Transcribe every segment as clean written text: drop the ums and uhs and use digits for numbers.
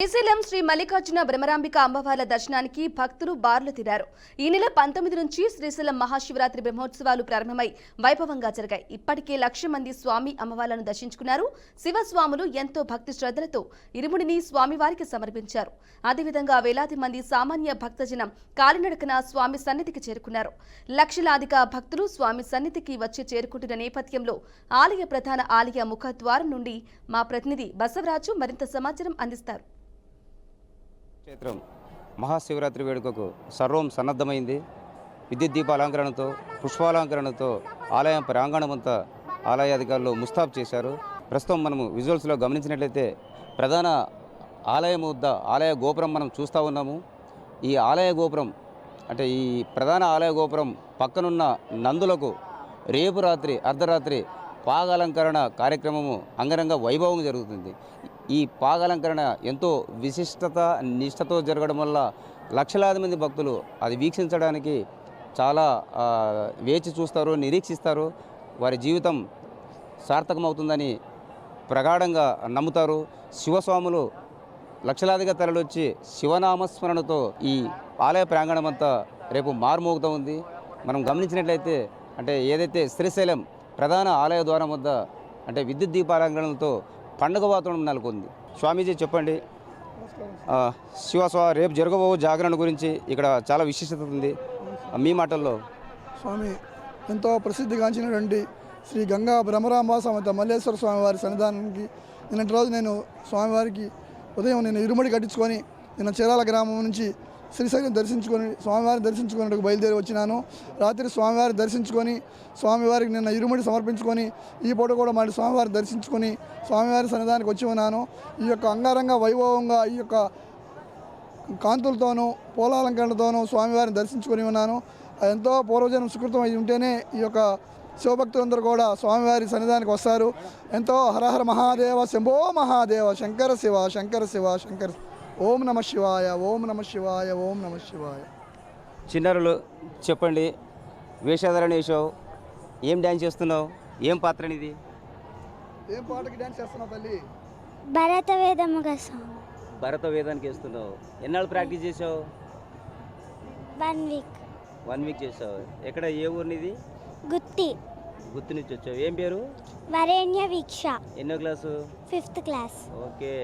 శ్రీశైలం శ్రీ మల్లికార్జున బ్రహ్మరాంబిక అమ్మవార్ల దర్శనానికి భక్తులు బారులు తీరారు. ఈ నెల 19 నుంచి శ్రీశైలం మహాశివరాత్రి బ్రహ్మోత్సవాలు ప్రారంభమై వైభవంగా జరిగాయి. ఇప్పటికే 1,00,000 మంది స్వామి అమ్మవార్లను దర్శించుకున్నారు. శివస్వాములు ఎంతో భక్తి శ్రద్ధలతో ఇరుముడిని స్వామివారికి సమర్పించారు. అదేవిధంగా వేలాది మంది సామాన్య భక్తజనం కాలినడకన స్వామి సన్నిధికి చేరుకున్నారు. లక్షలాదిగా భక్తులు స్వామి సన్నిధికి వచ్చి చేరుకుంటున్న నేపథ్యంలో ప్రధాన ఆలయ ముఖద్వారం నుండి మా ప్రతినిధి బసవరాజు మరింత సమాచారం అందిస్తారు. క్షేత్రం మహాశివరాత్రి వేడుకకు సర్వం సన్నద్ధమైంది. విద్యుత్ దీపాలంకరణతో పుష్పాలంకరణతో ఆలయం ప్రాంగణమంతా ఆలయ అధికారులు ముస్తాబు చేశారు. ప్రస్తుతం మనము విజువల్స్లో గమనించినట్లయితే ప్రధాన ఆలయం వద్ద ఆలయ గోపురం మనం చూస్తూ ఉన్నాము. ఈ ఆలయ గోపురం అంటే ఈ ప్రధాన ఆలయ గోపురం పక్కనున్న నందులకు రేపు రాత్రి అర్ధరాత్రి పాగాలంకరణ కార్యక్రమము అంగరంగ వైభవంగా జరుగుతుంది. ఈ పాగాలంకరణ ఎంతో విశిష్టత నిష్ఠతో జరగడం వల్ల లక్షలాది మంది భక్తులు అది వీక్షించడానికి చాలా వేచి చూస్తారు, నిరీక్షిస్తారు. వారి జీవితం సార్థకమవుతుందని ప్రగాఢంగా నమ్ముతారు. శివస్వాములు లక్షలాదిగా తరలివచ్చి శివనామస్మరణతో ఈ ఆలయ ప్రాంగణం అంతా రేపు మారుమోగుతూ ఉంది. మనం గమనించినట్లయితే అంటే ఏదైతే శ్రీశైలం ప్రధాన ఆలయ ద్వారం వద్ద అంటే విద్యుత్ దీపాలంకరణలతో పండుగ వాతావరణం నెలకొంది. స్వామీజీ చెప్పండి, రేపు జరగబో జాగరణ గురించి ఇక్కడ చాలా విశిష్టత ఉంది, మీ మాటల్లో. స్వామి ఎంతో ప్రసిద్ధిగాంచినటువంటి శ్రీ గంగా బ్రహ్మరాంబ సమేత మల్లేశ్వర స్వామివారి సన్నిధానానికి నిన్నటి రోజు నేను స్వామివారికి ఉదయం నేను ఇరుముడి కట్టించుకొని నిన్న చీరాల గ్రామం నుంచి శ్రీశైలం దర్శించుకొని స్వామివారిని దర్శించుకునేందుకు బయలుదేరి వచ్చినాను. రాత్రి స్వామివారిని దర్శించుకొని స్వామివారికి నిన్న ఇరుముడి సమర్పించుకొని ఈ పూట కూడా మళ్ళీ స్వామివారిని దర్శించుకొని స్వామివారి సన్నిధానికి వచ్చి ఉన్నాను. ఈ యొక్క అంగరంగ వైభవంగా ఈ యొక్క కాంతులతోనూ పూలాలంకరణతోనూ స్వామివారిని దర్శించుకొని ఉన్నాను. ఎంతో పూర్వజనం సుకృతం అయి ఉంటేనే ఈ యొక్క శివభక్తులందరూ కూడా స్వామివారి సన్నిధానికి వస్తారు. ఎంతో హరహర మహాదేవ శంభో మహాదేవ శంకర శివ శంకర శివ శంకర ఓం నమ శివాయ ఓం నమ శివాయ ఓం నమ శివాయ. చిన్నారులు చెప్పండి, వేషధారణ వేసావు, ఏం డ్యాన్స్ చేస్తున్నావు, ఏం పాత్ర ఇది? ఏం పాటకి డ్యాన్స్ చేస్తున్నావు తల్లి? భరత వేదముగా సాంగ్. భరత వేదానికి వేస్తున్నావు. ఎన్నాళ్ళు ప్రాక్టీస్ చేసావు? 1 వీక్. 1 వీక్ చేసావు. ఎక్కడ, ఏ ఊరినిది? గుత్తి. గుత్తి నుంచి వచ్చావు. ఏం పేరు? వరేణ్య వీక్ష. ఎన్నో క్లాసు? 5th class. ఓకే.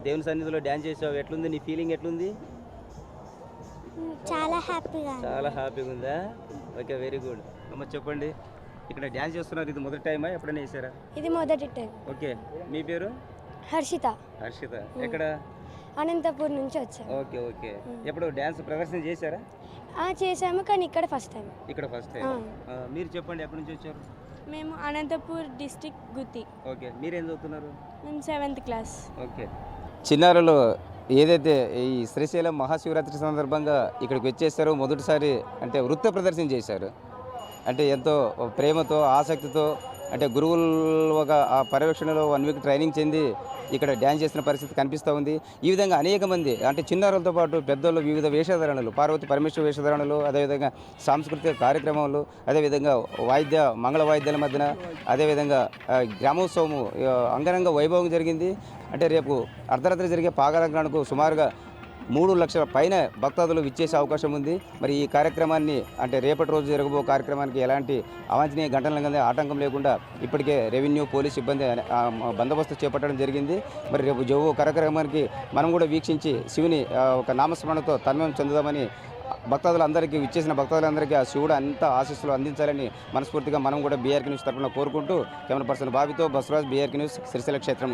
దేవుని సన్నిధిలో డ్యాన్స్ చేసావు, ఎట్లుంది నీ ఫీలింగ్, ఎట్లుంది? చాలా హ్యాపీగా. చాలా హ్యాపీగా ఉందా? Okay, very good. అమ్మ చెప్పండి, ఇక్కడ డ్యాన్స్ చేస్తున్నారు, ఇది మొదటి టైమా, ఎప్పుడైనా చేశారా? ఇది మొదటి టైం. ఓకే, మీ పేరు? హర్షిత. హర్షిత. ఎక్కడ? అనంతపూర్ నుంచి వచ్చాను. Okay okay. ఎప్పుడు డ్యాన్స్ ప్రదర్శన చేశారా? చేసాము, కానీ ఇక్కడ ఫస్ట్ టైం. ఇక్కడ ఫస్ట్ టైం. మీరు చెప్పండి, ఎక్కడి నుంచి వచ్చారు? మేము అనంతపూర్ డిస్ట్రిక్ట్ గుత్తి. ఓకే, మీరేం చదువుతున్నారు? మేము 7th క్లాస్. ఓకే. చిన్నారులు ఏదైతే ఈ శ్రీశైలం మహాశివరాత్రి సందర్భంగా ఇక్కడికి వచ్చేసారో మొదటిసారి అంటే వృత్త ప్రదర్శన చేశారు. అంటే ఎంతో ప్రేమతో ఆసక్తితో అంటే గురువులుగా ఆ పర్యవేక్షణలో 1 వీక్ ట్రైనింగ్ చెంది ఇక్కడ డ్యాన్స్ చేసిన పరిస్థితి కనిపిస్తూ ఉంది. ఈ విధంగా అనేక మంది అంటే చిన్నారులతో పాటు పెద్దలు వివిధ వేషధారణలు, పార్వతి పరమేశ్వర వేషధారణలు, అదేవిధంగా సాంస్కృతిక కార్యక్రమాలు, అదేవిధంగా మంగళ వాయిద్యాల మధ్యన అదేవిధంగా గ్రామోత్సవము అంగరంగ వైభవం జరిగింది. అంటే రేపు అర్ధరాత్రి జరిగే పాగాలంకరణకు సుమారుగా 3 లక్షల పైన భక్తాదులు విచ్చేసే అవకాశం ఉంది. మరి ఈ కార్యక్రమాన్ని అంటే రేపటి రోజు జరగబో కార్యక్రమానికి ఎలాంటి అవాంఛనీయ ఘటనల ఆటంకం లేకుండా ఇప్పటికే రెవెన్యూ, పోలీస్ సిబ్బంది బందోబస్తు చేపట్టడం జరిగింది. మరి రేపు జరుగు కార్యక్రమానికి మనం కూడా వీక్షించి శివుని ఒక నామస్మరణతో తన్మయం చెందుదామని భక్తాదులందరికీ విచ్చేసిన భక్తాదులందరికీ ఆ శివుడు అంత ఆశీస్సులు అందించాలని మనస్ఫూర్తిగా మనం కూడా బీఆర్కే న్యూస్ తరఫున కోరుకుంటూ కెమెరా పర్సన్ బాబితో బసవరాజ్, బీఆర్కే న్యూస్, శ్రీశైల క్షేత్రం.